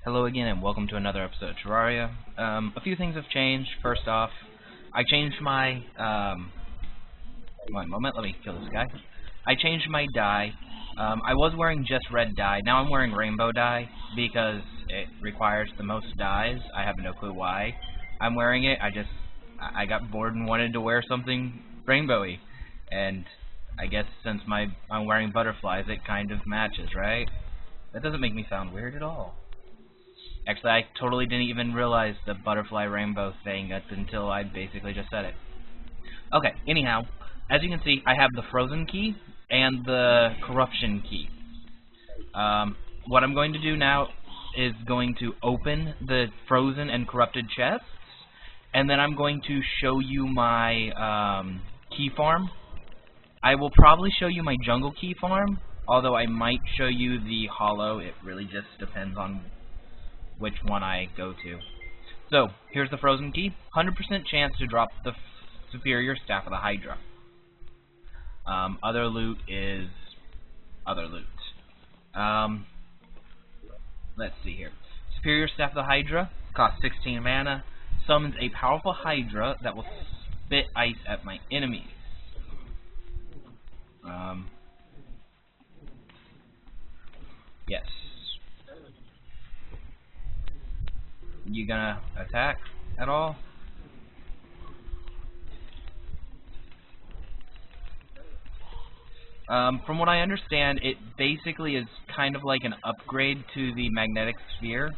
Hello again, and welcome to another episode of Terraria. A few things have changed. First off, I changed my, one moment, let me kill this guy. I changed my dye. I was wearing just red dye. Now I'm wearing rainbow dye because it requires the most dyes. I have no clue why I'm wearing it. I got bored and wanted to wear something rainbowy. And I guess since I'm wearing butterflies, it kind of matches, right? That doesn't make me sound weird at all. Actually, I totally didn't even realize the butterfly rainbow thing until I basically just said it. Okay, anyhow, as you can see, I have the frozen key and the corruption key. What I'm going to do now is going to open the frozen and corrupted chests, and then I'm going to show you my key farm. I will probably show you my jungle key farm, although I might show you the hollow. It really just depends on which one I go to. So, here's the frozen key. 100% chance to drop the superior staff of the Hydra. Other loot is other loot. Let's see here. Superior staff of the Hydra costs 16 mana. Summons a powerful Hydra that will spit ice at my enemies. Yes. You gonna attack at all? From what I understand, it basically is kind of like an upgrade to the magnetic sphere.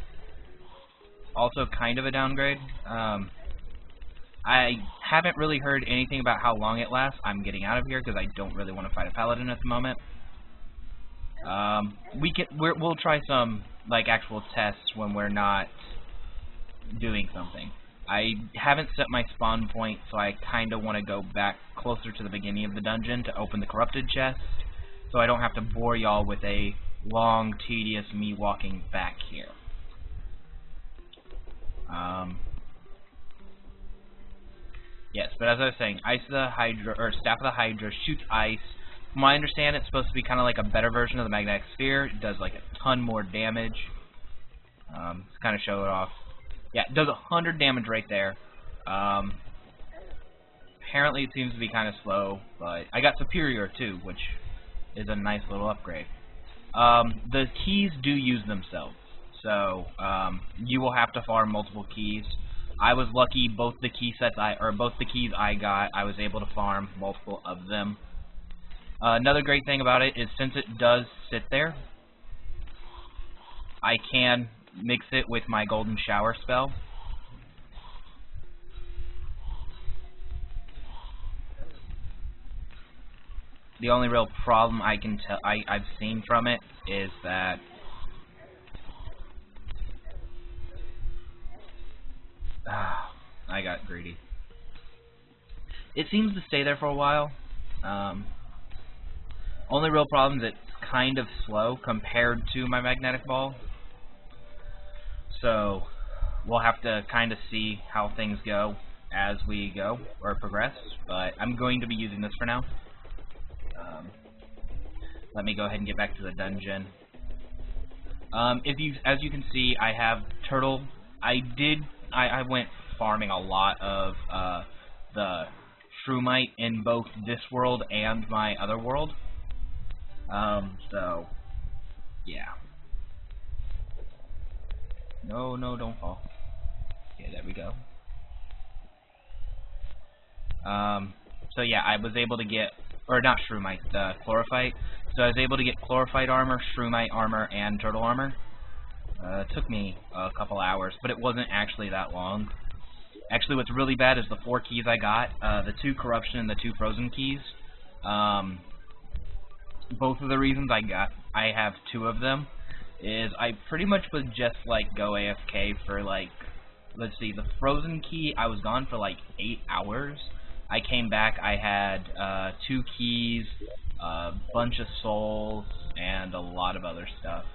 Also kind of a downgrade. I haven't really heard anything about how long it lasts. I'm getting out of here because I don't really want to fight a paladin at the moment. We'll try some like actual tests when we're not doing something. I haven't set my spawn point, so I kind of want to go back closer to the beginning of the dungeon to open the corrupted chest, so I don't have to bore y'all with a long, tedious me walking back here. Yes, but as I was saying, Ice of the Hydra, or Staff of the Hydra shoots ice. From what I understand, it's supposed to be kind of like a better version of the magnetic sphere. It does like a ton more damage. Let's kind of show it off. Yeah, it does 100 damage right there. Apparently it seems to be kind of slow, but I got Superior too, which is a nice little upgrade. The keys do use themselves, so you will have to farm multiple keys. I was lucky; both the keys I got, I was able to farm multiple of them. Another great thing about it is since it does sit there, I can mix it with my golden shower spell. The only real problem I've seen from it is that I got greedy. It seems to stay there for a while. Only real problem is it's kind of slow compared to my magnetic ball. So, we'll have to kind of see how things go as we go, or progress, but I'm going to be using this for now. Let me go ahead and get back to the dungeon. As you can see, I have turtle. I went farming a lot of the shroomite in both this world and my other world. So, yeah. No, don't fall. Okay, there we go. So yeah, I was able to get, or not shroomite, the chlorophyte. So I was able to get chlorophyte armor, shroomite armor, and turtle armor. It took me a couple hours, but it wasn't actually that long. Actually, what's really bad is the 4 keys I got, the 2 corruption and the 2 frozen keys. Both of the reasons I have 2 of them, is I pretty much would just like go AFK for like, let's see, the frozen key, I was gone for like 8 hours. I came back, I had 2 keys, a bunch of souls, and a lot of other stuff.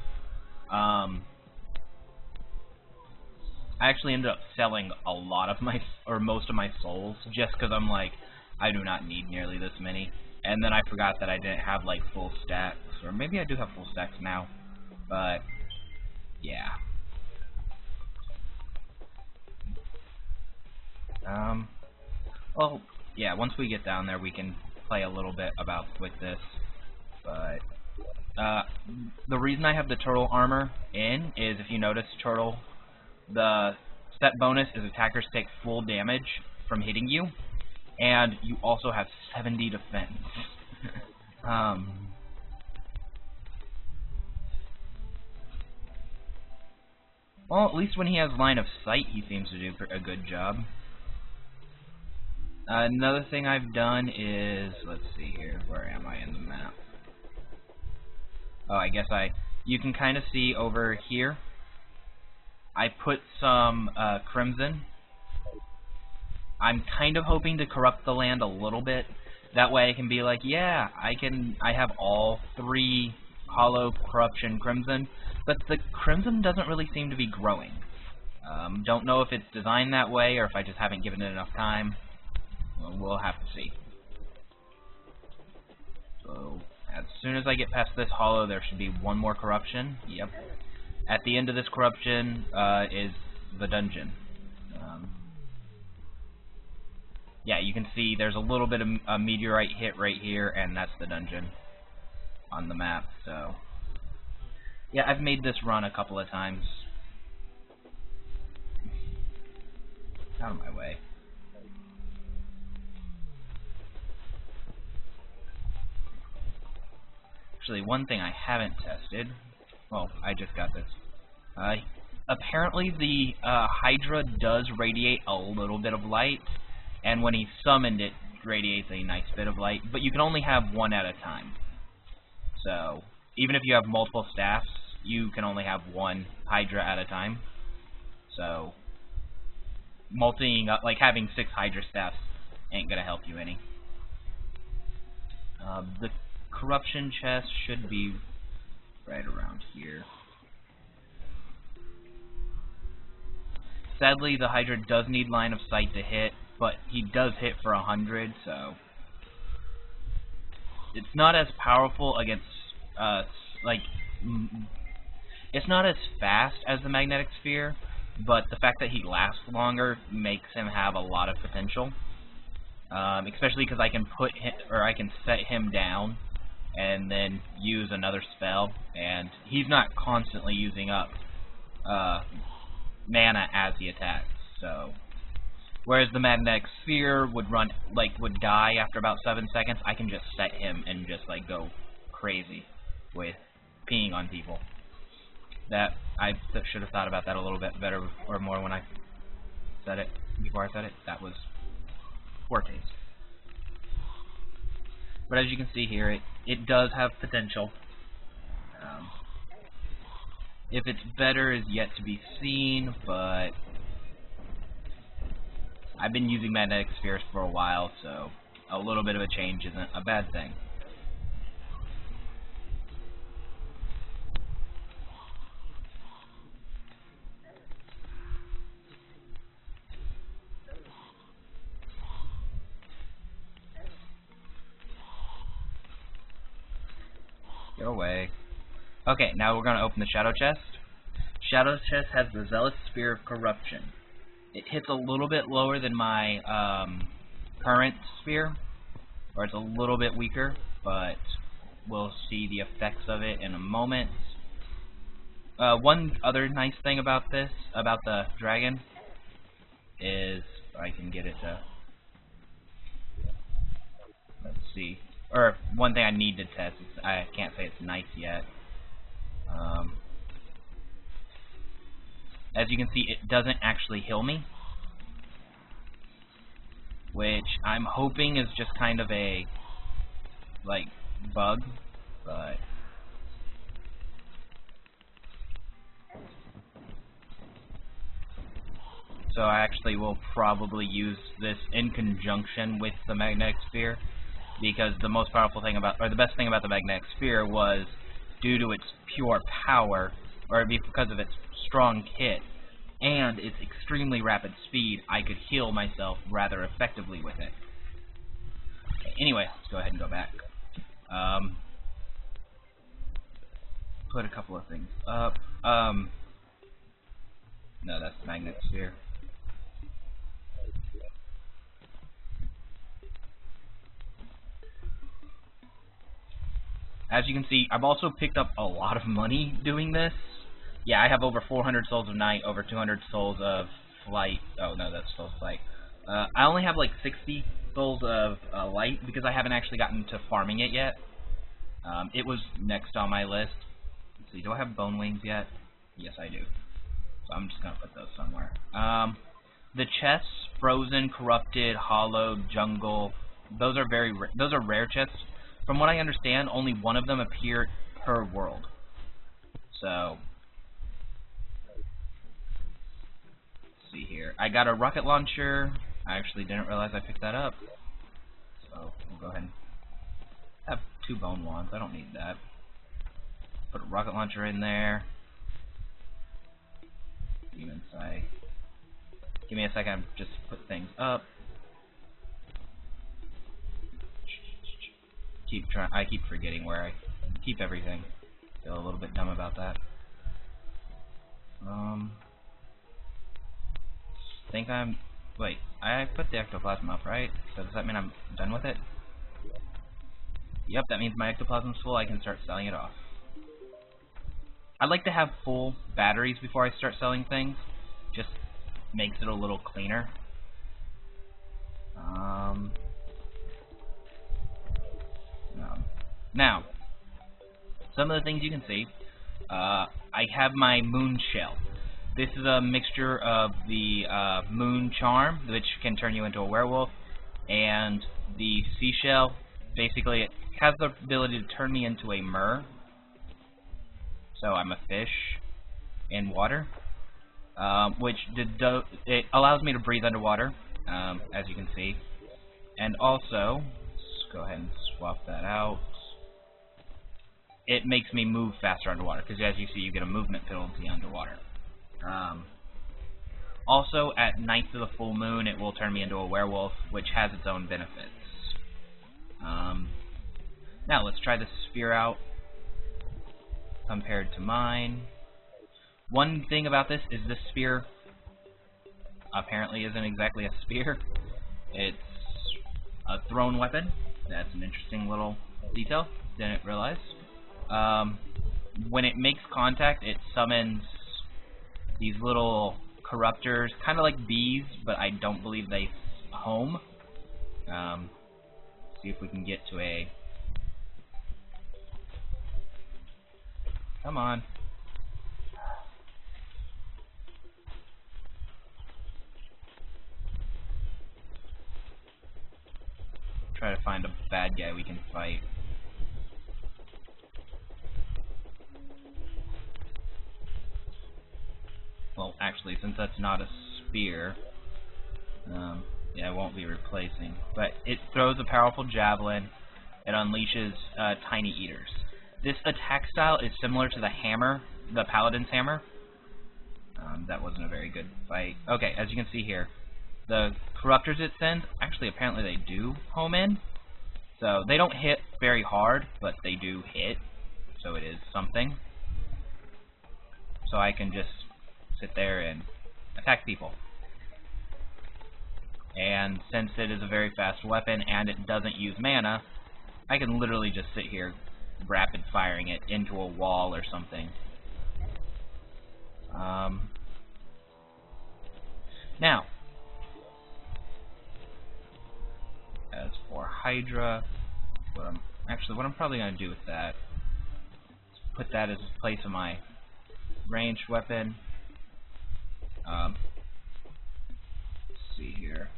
I actually ended up selling a lot of my, or most of my souls, just because I'm like, I do not need nearly this many. And then I forgot that I didn't have like full stacks, or maybe I do have full stacks now. But, yeah. Um, well, yeah, once we get down there, we can play a little bit about with this. But the reason I have the turtle armor in is, if you notice, turtle, the set bonus is attackers take full damage from hitting you, and you also have 70 defense. Well, at least when he has line of sight, he seems to do a good job. Another thing I've done is, let's see here, where am I in the map? Oh, I guess you can kind of see over here, I put some crimson. I'm kind of hoping to corrupt the land a little bit. That way I can be like, yeah, I have all 3 hollow corruption crimson, but the crimson doesn't really seem to be growing. Don't know if it's designed that way or if I just haven't given it enough time. Well, we'll have to see. So, as soon as I get past this hollow, there should be 1 more corruption. Yep. At the end of this corruption is the dungeon. Yeah, you can see there's a little bit of a meteorite hit right here, and that's the dungeon on the map. So, yeah, I've made this run a couple of times. Out of my way. Actually, one thing I haven't tested. Well, I just got this. Apparently, the Hydra does radiate a little bit of light, and when he's summoned, it radiates a nice bit of light, but you can only have 1 at a time. So, even if you have multiple staffs, you can only have 1 Hydra at a time. So, multiing up, like having 6 Hydra staffs ain't gonna help you any. The corruption chest should be right around here. Sadly, the Hydra does need line of sight to hit, but he does hit for 100, so it's not as powerful against, it's not as fast as the magnetic sphere, but the fact that he lasts longer makes him have a lot of potential. Especially because I can I can set him down and then use another spell, and he's not constantly using up mana as he attacks. So, whereas the magnetic sphere would would die after about 7 seconds, I can just set him and just go crazy with peeing on people. That I should have thought about that a little bit better or more when I said it. Before I said it, that was poor taste. But as you can see here, it does have potential. If it's better is yet to be seen, but I've been using magnetic spheres for a while, so a little bit of a change isn't a bad thing. Go away. Okay, now we're going to open the Shadow Chest. Shadow Chest has the Zealous Spear of Corruption. It hits a little bit lower than my current spear, or it's a little bit weaker, but we'll see the effects of it in a moment. One other nice thing about the dragon, is I can get it to, let's see, or one thing I need to test is, I can't say it's nice yet. As you can see, it doesn't actually heal me, which I'm hoping is just kind of a bug, but so I actually will probably use this in conjunction with the magnetic sphere, because the most powerful thing or the best thing about the magnetic sphere was due to its pure power, or because of its strong hit and its extremely rapid speed, I could heal myself rather effectively with it. Okay, anyway, let's go ahead and go back. Put a couple of things up. No, that's the magnet sphere. As you can see, I've also picked up a lot of money doing this. Yeah, I have over 400 souls of night, over 200 souls of flight. Oh no, that's souls of flight. I only have like 60 souls of light because I haven't actually gotten to farming it yet. It was next on my list. Let's see, do I have bone wings yet? Yes, I do. So I'm just gonna put those somewhere. The chests, frozen, corrupted, hollowed, jungle. Those are those are rare chests. From what I understand, only one of them appear per world. So, let's see here. I got a rocket launcher. I actually didn't realize I picked that up. So, we'll go ahead and have 2 bone wands. I don't need that. Put a rocket launcher in there. Demon sight. Give me a second, just put things up. I keep forgetting where I keep everything. Feel a little bit dumb about that. Think I'm... Wait, I put the ectoplasm up, right? So does that mean I'm done with it? Yep, that means my ectoplasm's full. I can start selling it off. I like to have full batteries before I start selling things. Just makes it a little cleaner. Now, some of the things you can see. I have my moon shell. This is a mixture of the moon charm, which can turn you into a werewolf, and the seashell. Basically, it has the ability to turn me into a mer. So I'm a fish in water, which it allows me to breathe underwater, as you can see. And also, let's go ahead and swap that out. It makes me move faster underwater, because as you see, you get a movement penalty underwater. Also, at night to the full moon, it will turn me into a werewolf, which has its own benefits. Now, let's try the spear out compared to mine. One thing about this is this spear apparently isn't exactly a spear. It's a thrown weapon. That's an interesting little detail. Didn't realize. When it makes contact, it summons these little corruptors, kind of like bees, but I don't believe they home. See if we can get to a... Come on. Try to find a bad guy we can fight. Well, actually, since that's not a spear, yeah, I won't be replacing. But it throws a powerful javelin. It unleashes tiny eaters. This attack style is similar to the hammer, the paladin's hammer. That wasn't a very good fight. Okay, as you can see here, the corruptors it sends, actually apparently they do home in. So they don't hit very hard, but they do hit. So it is something. So I can just sit there and attack people. And since it is a very fast weapon and it doesn't use mana, I can literally just sit here rapid firing it into a wall or something. Now, as for Hydra, what I'm probably going to do with that is put that as a place of my ranged weapon. Let's see here.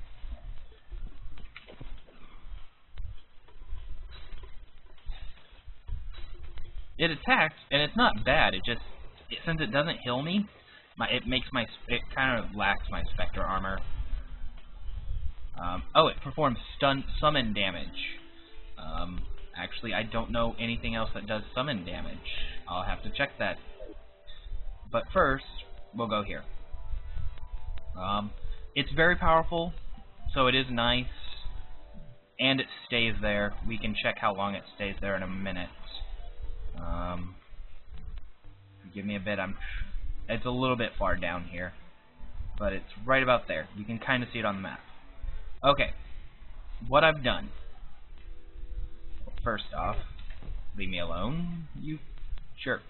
It attacks, and it's not bad. Since it doesn't heal me, it kind of lacks my Spectre armor. Oh, it performs summon damage. Actually, I don't know anything else that does summon damage. I'll have to check that. But first, we'll go here. It's very powerful, so it is nice, and it stays there. We can check how long it stays there in a minute. Give me a bit. It's a little bit far down here, but it's right about there. You can kind of see it on the map. Okay, what I've done. First off, Leave me alone, you jerks.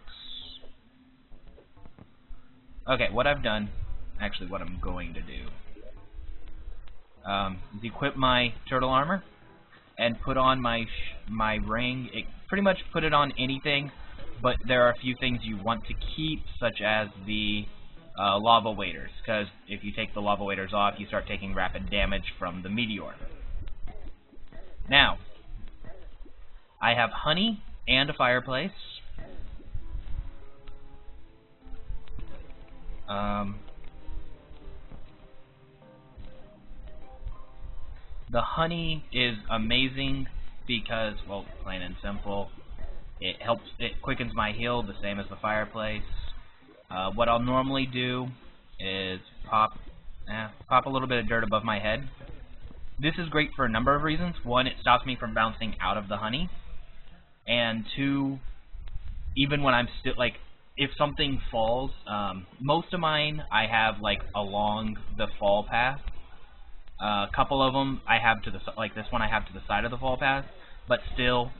Okay, what I've done, actually what I'm going to do, is equip my turtle armor and put on my ring. Pretty much put it on anything, but there are a few things you want to keep, such as the lava waders, because if you take the lava waders off, you start taking rapid damage from the meteor. Now, I have honey and a fireplace. The honey is amazing because, well, plain and simple, it quickens my heal the same as the fireplace. What I'll normally do is pop a little bit of dirt above my head. This is great for a number of reasons. One, it stops me from bouncing out of the honey. And two, even when I'm still, like, if something falls, most of mine I have, like, along the fall path. A couple of them I have to the, like this one I have to the side of the fall path, but still,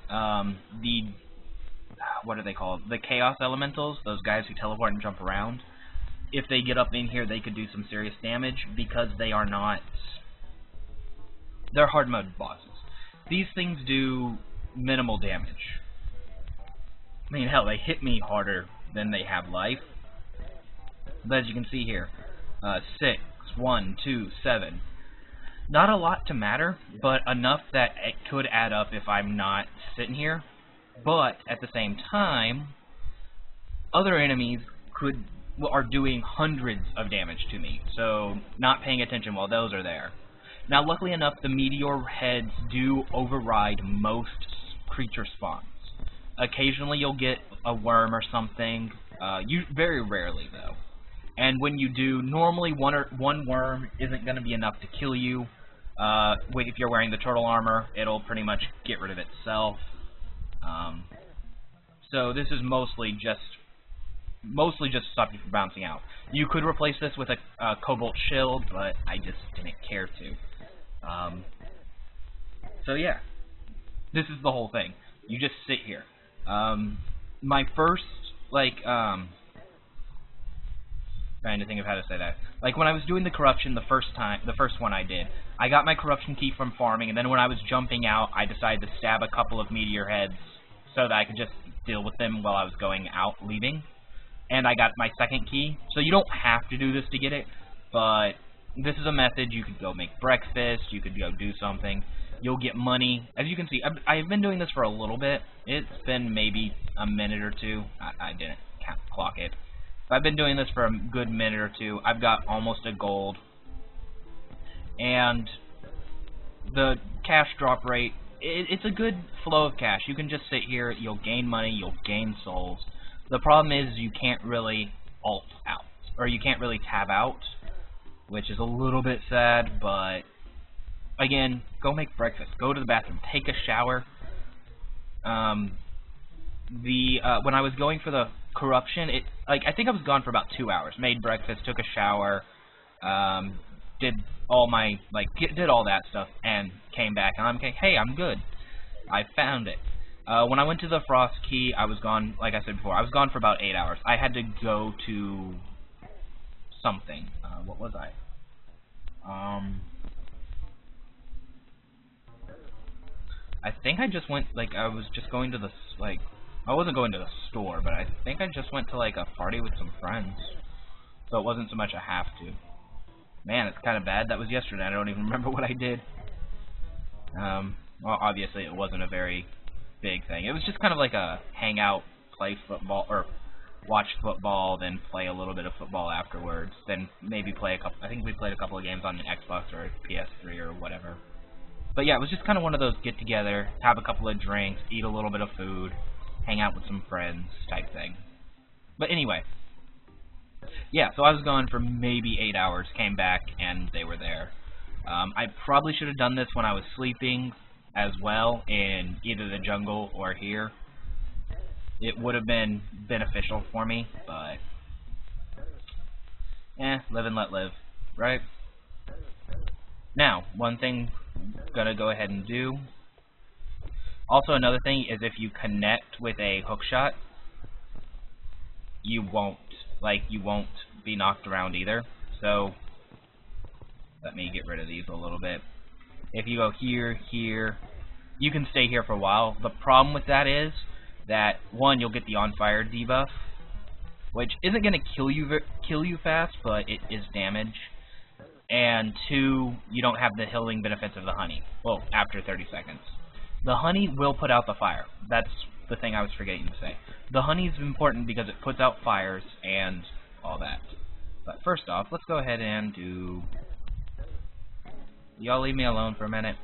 what are they called? The Chaos Elementals, those guys who teleport and jump around. If they get up in here, they could do some serious damage because they are not... They're hard mode bosses. These things do minimal damage. I mean, hell, they hit me harder than they have life. But as you can see here, 6, 1, 2, 7. Not a lot to matter, but enough that it could add up if I'm not sitting here. But at the same time, other enemies are doing hundreds of damage to me, so not paying attention while those are there. Now, luckily enough, the meteor heads do override most creature spawns. Occasionally, you'll get a worm or something. Very rarely, though. And when you do, normally one worm isn't going to be enough to kill you. If you're wearing the turtle armor, it'll pretty much get rid of itself. So this is mostly just to stop you from bouncing out. You could replace this with a cobalt shield, but I just didn't care to. So yeah, this is the whole thing. You just sit here. My first, trying to think of how to say that. Like, when I was doing the corruption the first one I did, I got my corruption key from farming, and then when I was jumping out, I decided to stab a couple of meteor heads so that I could just deal with them while I was going out, leaving. And I got my second key, so you don't have to do this to get it, but this is a method. You could go make breakfast, you could go do something. You'll get money. As you can see, I've been doing this for a little bit. It's been maybe a minute or two. I didn't clock it. I've been doing this for a good minute or two. I've got almost a gold. And the cash drop rate, it's a good flow of cash. You can just sit here, you'll gain money, you'll gain souls. The problem is you can't really alt out, or you can't really tab out, which is a little bit sad, but again, go make breakfast, go to the bathroom, take a shower. When I was going for the corruption, I think I was gone for about 2 hours. Made breakfast, took a shower, did all that stuff, and came back. And I'm okay. Hey, I'm good. I found it. When I went to the Frost Key, I was gone. Like I said before, I was gone for about 8 hours. I had to go to something. What was I? I think I just went. I was just going to the I wasn't going to the store, but I think I just went to a party with some friends. So it wasn't so much a have to. Man, it's kind of bad. That was yesterday. I don't even remember what I did. Well, obviously it wasn't a very big thing. It was just kind of like a hang out, play football, or watch football, then play a little bit of football afterwards, then maybe play a couple. I think we played a couple of games on an Xbox or PS3 or whatever. But yeah, it was just kind of one of those get together, have a couple of drinks, eat a little bit of food, hang out with some friends type thing. But anyway, yeah, so I was gone for maybe 8 hours, came back, and they were there. I probably should have done this when I was sleeping as well, in either the jungle or here. It would have been beneficial for me, but live and let live, right? Now, one thing I'm gonna go ahead and do Also, another thing is if you connect with a hookshot, you won't be knocked around either. So let me get rid of these a little bit. If you go here, here, you can stay here for a while. The problem with that is that, one, you'll get the on fire debuff, which isn't going to kill you fast, but it is damage. And two, you don't have the healing benefits of the honey. Well, after 30 seconds. The honey will put out the fire. That's the thing I was forgetting to say. The honey is important because it puts out fires and all that. But first off, let's go ahead and do... Y'all leave me alone for a minute.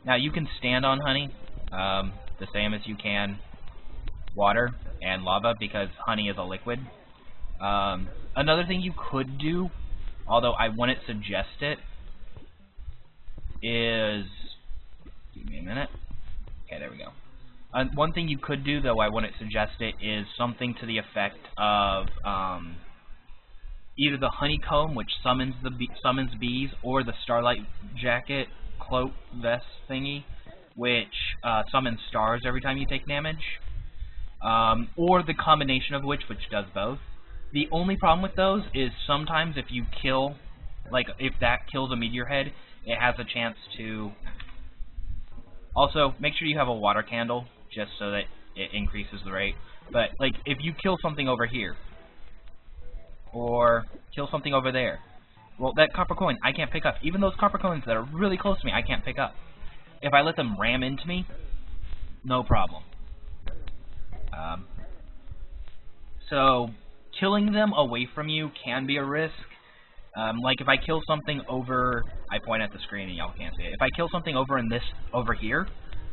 Now, you can stand on honey, the same as you can water and lava, because honey is a liquid. Another thing you could do, although I wouldn't suggest it, is... Give me a minute. Okay, there we go. One thing you could do, though I wouldn't suggest it, is something to the effect of either the honeycomb, which summons bees, or the starlight jacket cloak vest thingy, which summons stars every time you take damage, or the combination of which does both. The only problem with those is sometimes if you kill, like if that kills a meteor head, it has a chance to... Also, make sure you have a water candle, just so that it increases the rate. But, like, if you kill something over here, or kill something over there, well, that copper coin, I can't pick up. Even those copper coins that are really close to me, I can't pick up. If I let them ram into me, no problem. So, killing them away from you can be a risk. Like if I kill something over, I point at the screen and y'all can't see it. If I kill something over here,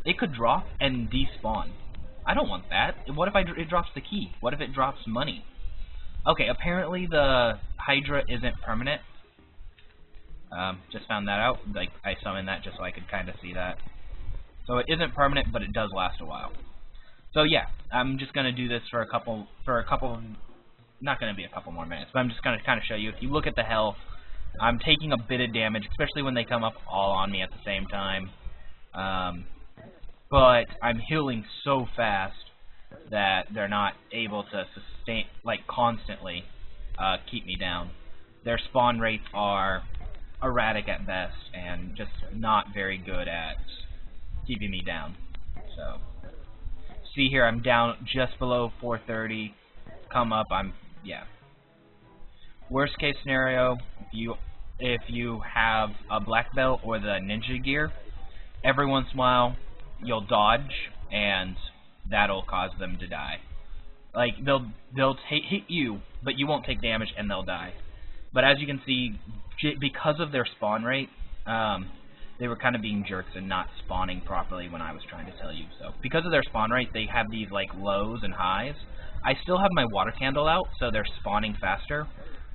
it could drop and despawn. I don't want that. What if it drops the key? What if it drops money? Okay, apparently the Hydra isn't permanent. Just found that out. Like I summoned that just so I could kind of see that. So it isn't permanent, but it does last a while. So yeah, I'm just gonna do this for a couple. Not going to be a couple more minutes, but I'm just going to kind of show you. If you look at the health, I'm taking a bit of damage, especially when they come up all on me at the same time. But I'm healing so fast that they're not able to sustain, like, constantly keep me down. Their spawn rates are erratic at best and just not very good at keeping me down. So, see here, I'm down just below 430. Come up, yeah. Worst case scenario, if you have a black belt or the ninja gear, every once in a while you'll dodge and that'll cause them to die. Like they'll hit you, but you won't take damage and they'll die. But as you can see, because of their spawn rate, they were kind of being jerks and not spawning properly when I was trying to tell you. So because of their spawn rate, they have these like lows and highs. I still have my water candle out, so they're spawning faster,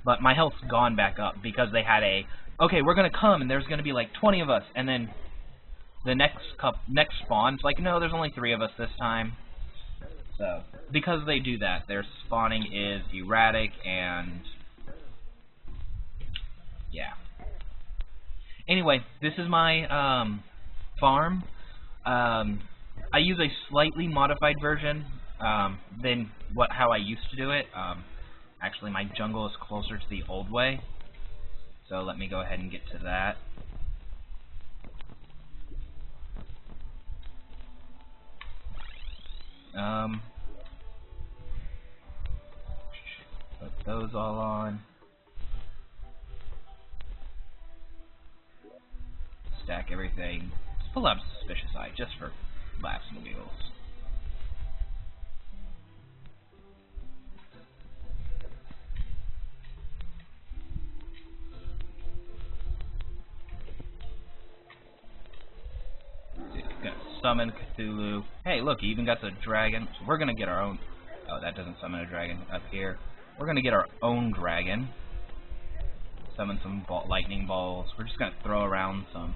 but my health's gone back up because they had okay, we're gonna come and there's gonna be like 20 of us, and then the next spawn, it's like, no, there's only 3 of us this time. So because they do that, their spawning is erratic and yeah. Anyway, this is my farm. I use a slightly modified version than how I used to do it. Actually, my jungle is closer to the old way, so let me go ahead and get to that. Put those all on. Stack everything. Just pull out a suspicious eye, just for laughs and giggles. Gonna summon Cthulhu. Hey, look, he even got the dragon. So we're gonna get our own. Oh, that doesn't summon a dragon up here. We're gonna get our own dragon. Summon some lightning balls. We're just gonna throw around some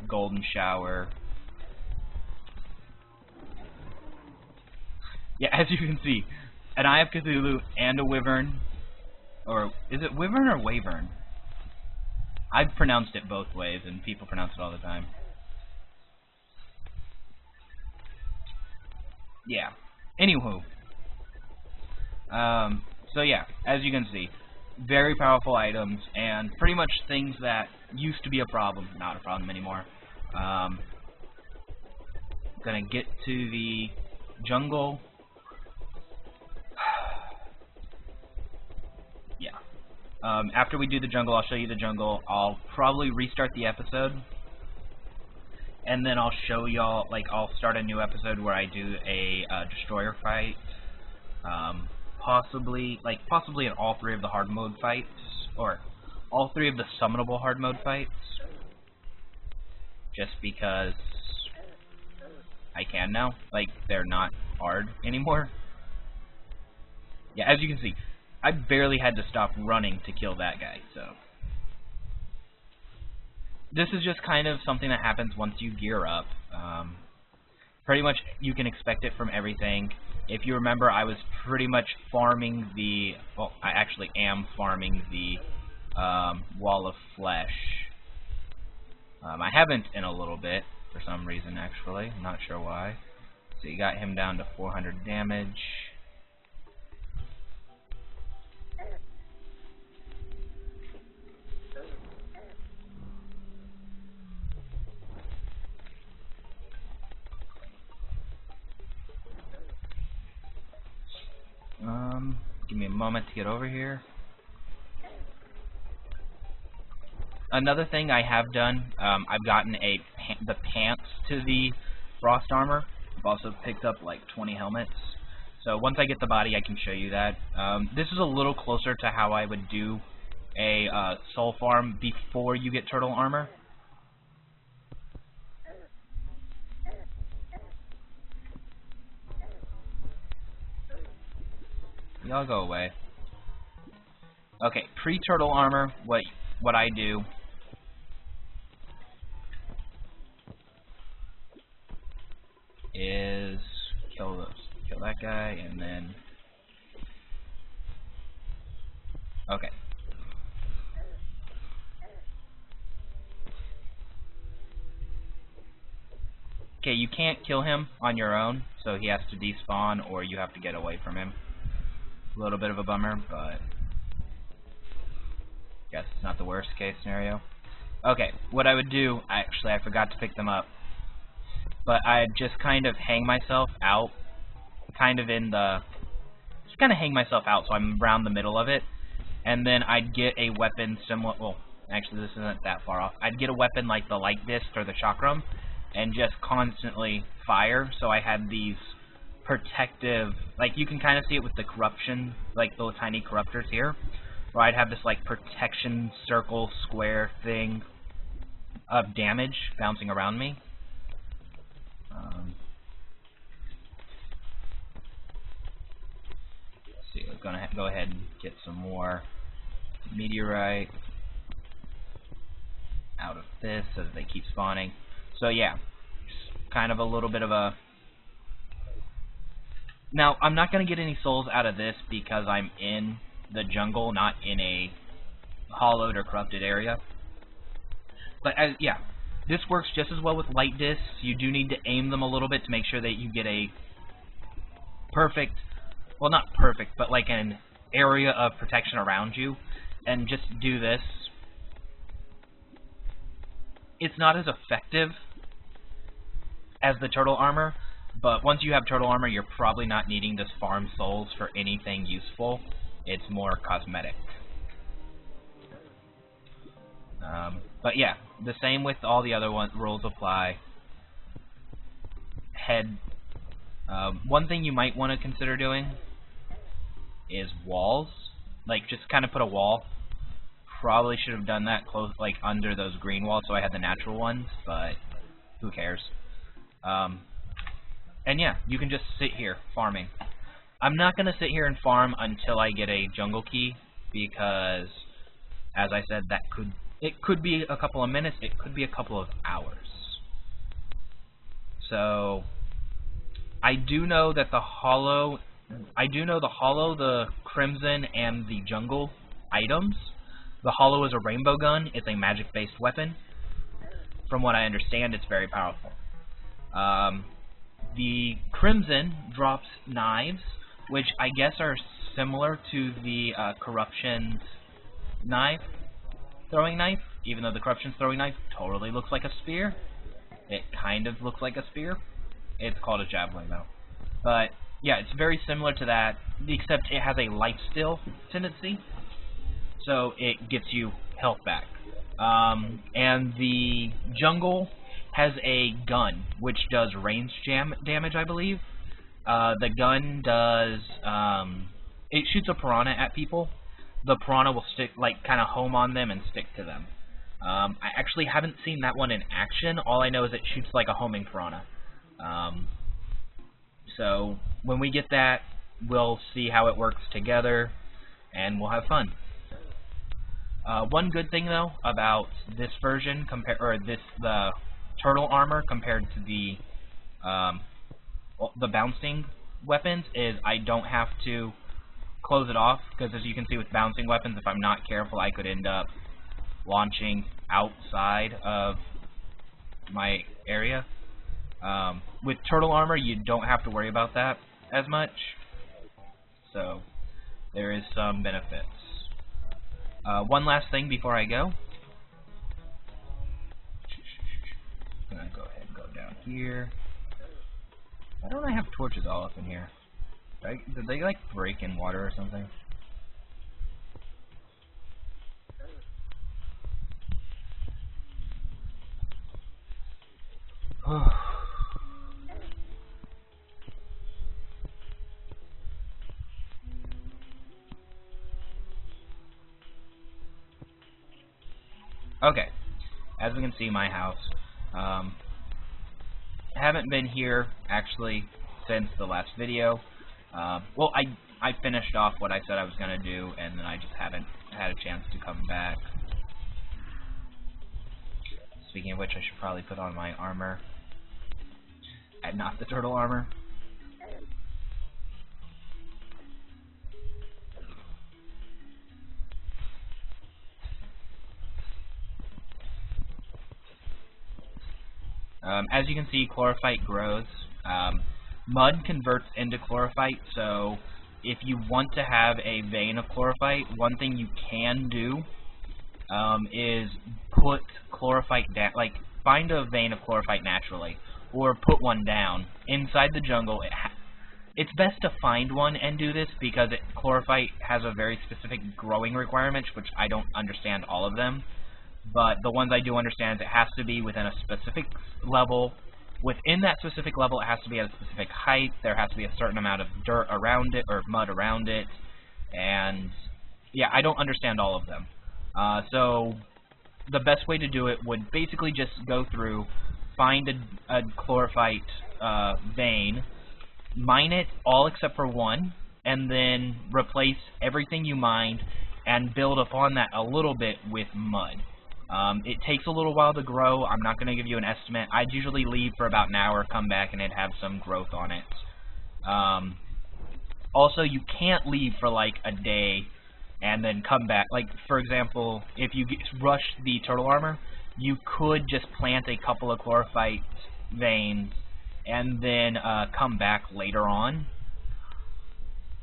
golden shower. Yeah, as you can see, an Eye of Cthulhu and a wyvern. Or is it wyvern or wavern? I've pronounced it both ways, and people pronounce it all the time. Yeah. Anywho. So yeah, as you can see, very powerful items, and pretty much things that used to be a problem, not a problem anymore. Gonna get to the jungle. Yeah. After we do the jungle, I'll show you the jungle. I'll probably restart the episode, and then I'll show y'all, like, I'll start a new episode where I do a destroyer fight. Possibly in all 3 of the hard mode fights, or all 3 of the summonable hard mode fights, just because I can now. Like, they're not hard anymore. Yeah, as you can see, I barely had to stop running to kill that guy, so. This is just kind of something that happens once you gear up. Pretty much, you can expect it from everything. If you remember, I was pretty much farming the... Well, I actually am farming the Wall of Flesh. I haven't in a little bit, for some reason, actually. I'm not sure why. So you got him down to 400 damage. Give me a moment to get over here. Another thing I have done, I've gotten the pants to the frost armor. I've also picked up like 20 helmets. So once I get the body, I can show you that. This is a little closer to how I would do a soul farm before you get turtle armor. Y'all go away. Okay, pre-turtle armor, what I do is kill that guy, and then okay. Okay, you can't kill him on your own, so he has to despawn, or you have to get away from him. A little bit of a bummer, but guess it's not the worst case scenario. Okay, what I would do, actually I forgot to pick them up, but I'd just kind of hang myself out, just kind of hang myself out so I'm around the middle of it, and then I'd get a weapon similar, well, actually this isn't that far off, I'd get a weapon like the light disc or the chakram, and just constantly fire, so I had these protective, like you can kind of see it with the corruption, like the tiny corruptors here, where I'd have this like protection circle square thing of damage bouncing around me. Let's see, we're gonna go ahead and get some more meteorite out of this as they keep spawning. So yeah, just kind of a little bit of a... Now, I'm not going to get any souls out of this because I'm in the jungle, not in a hollowed or corrupted area. But yeah, this works just as well with light discs. You do need to aim them a little bit to make sure that you get a perfect, well not perfect, but like an area of protection around you. And just do this. It's not as effective as the turtle armor, but once you have turtle armor, you're probably not needing to farm souls for anything useful. It's more cosmetic. But yeah, the same with all the other rules apply. Head. One thing you might want to consider doing is walls. Like, just kind of put a wall. Probably should have done that close, like under those green walls, so I had the natural ones. But who cares? And yeah, you can just sit here farming. I'm not gonna sit here and farm until I get a jungle key, because, as I said, it could be a couple of minutes, it could be a couple of hours. So I do know that the hollow, the crimson, and the jungle items The Hollow is a rainbow gun. It's a magic-based weapon. From what I understand, it's very powerful. The Crimson drops knives, which I guess are similar to the Corruption's throwing knife, even though the Corruption's throwing knife totally looks like a spear. It kind of looks like a spear. It's called a javelin, though. But, yeah, it's very similar to that, except it has a lifesteal tendency, so it gets you health back. And the Jungle has a gun, which does range damage, I believe. The gun does, it shoots a piranha at people. The piranha will stick, like, kind of home on them and stick to them. I actually haven't seen that one in action. All I know is it shoots like a homing piranha. So, when we get that, we'll see how it works together, and we'll have fun. One good thing, though, about this version, the turtle armor compared to the bouncing weapons, is I don't have to close it off, because as you can see with bouncing weapons, if I'm not careful, I could end up launching outside of my area. With turtle armor, you don't have to worry about that as much, so there is some benefits. One last thing before I go. I'm gonna go ahead and go down here. Why don't I have torches all up in here? Did they like break in water or something? Okay, as we can see, my house. I haven't been here actually since the last video. Well, I finished off what I said I was gonna do, and then I just haven't had a chance to come back. Speaking of which, I should probably put on my armor, and not the turtle armor. As you can see, chlorophyte grows. Mud converts into chlorophyte, so if you want to have a vein of chlorophyte, one thing you can do is put chlorophyte down, like find a vein of chlorophyte naturally, or put one down inside the jungle. It's best to find one and do this because chlorophyte has a very specific growing requirement, which I don't understand all of them. But the ones I do understand is it has to be within a specific level. Within that specific level, it has to be at a specific height. There has to be a certain amount of dirt around it, or mud around it. And, yeah, I don't understand all of them. So, the best way to do it would basically just go through, find a chlorophyte vein, mine it all except for one, and then replace everything you mined and build upon that a little bit with mud. It takes a little while to grow. I'm not going to give you an estimate. I'd usually leave for about an hour, come back, and it'd have some growth on it. Also, you can't leave for like a day and then come back. Like, for example, if you rush the turtle armor, you could just plant a couple of chlorophyte veins and then come back later on.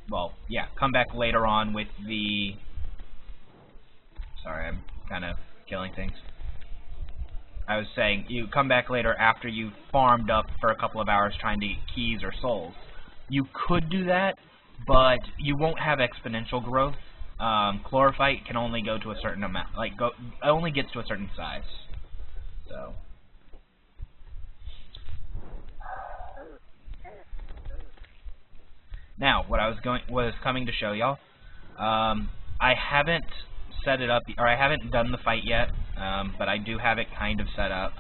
Well, yeah, come back later on with the... Sorry, I'm kind of killing things. I was saying, you come back later after you've farmed up for a couple of hours trying to get keys or souls. You could do that, but you won't have exponential growth. Chlorophyte can only go to a certain amount, it only gets to a certain size. So... Now, what I was coming to show y'all, I haven't set it up, or I haven't done the fight yet, but I do have it kind of set up.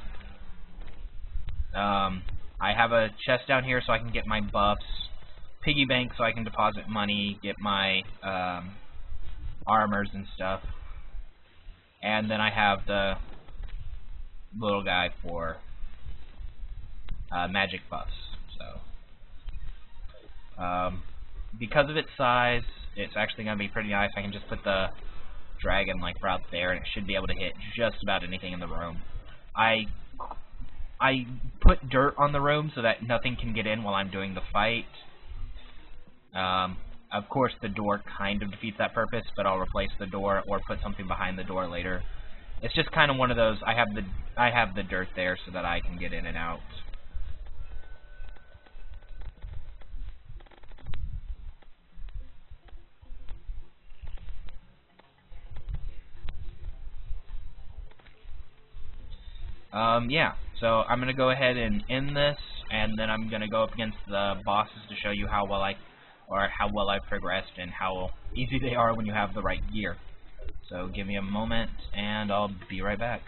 I have a chest down here so I can get my buffs, piggy bank so I can deposit money, get my armors and stuff, and then I have the little guy for magic buffs. So. Because of its size, it's actually going to be pretty nice. I can just put the dragon like right there, and it should be able to hit just about anything in the room. I put dirt on the room so that nothing can get in while I'm doing the fight. Of course, the door kind of defeats that purpose, but I'll replace the door or put something behind the door later. It's just kind of one of those. I have the dirt there so that I can get in and out. Yeah, so I'm going to go ahead and end this, and then I'm going to go up against the bosses to show you how well I've progressed and how easy they are when you have the right gear. So give me a moment, and I'll be right back.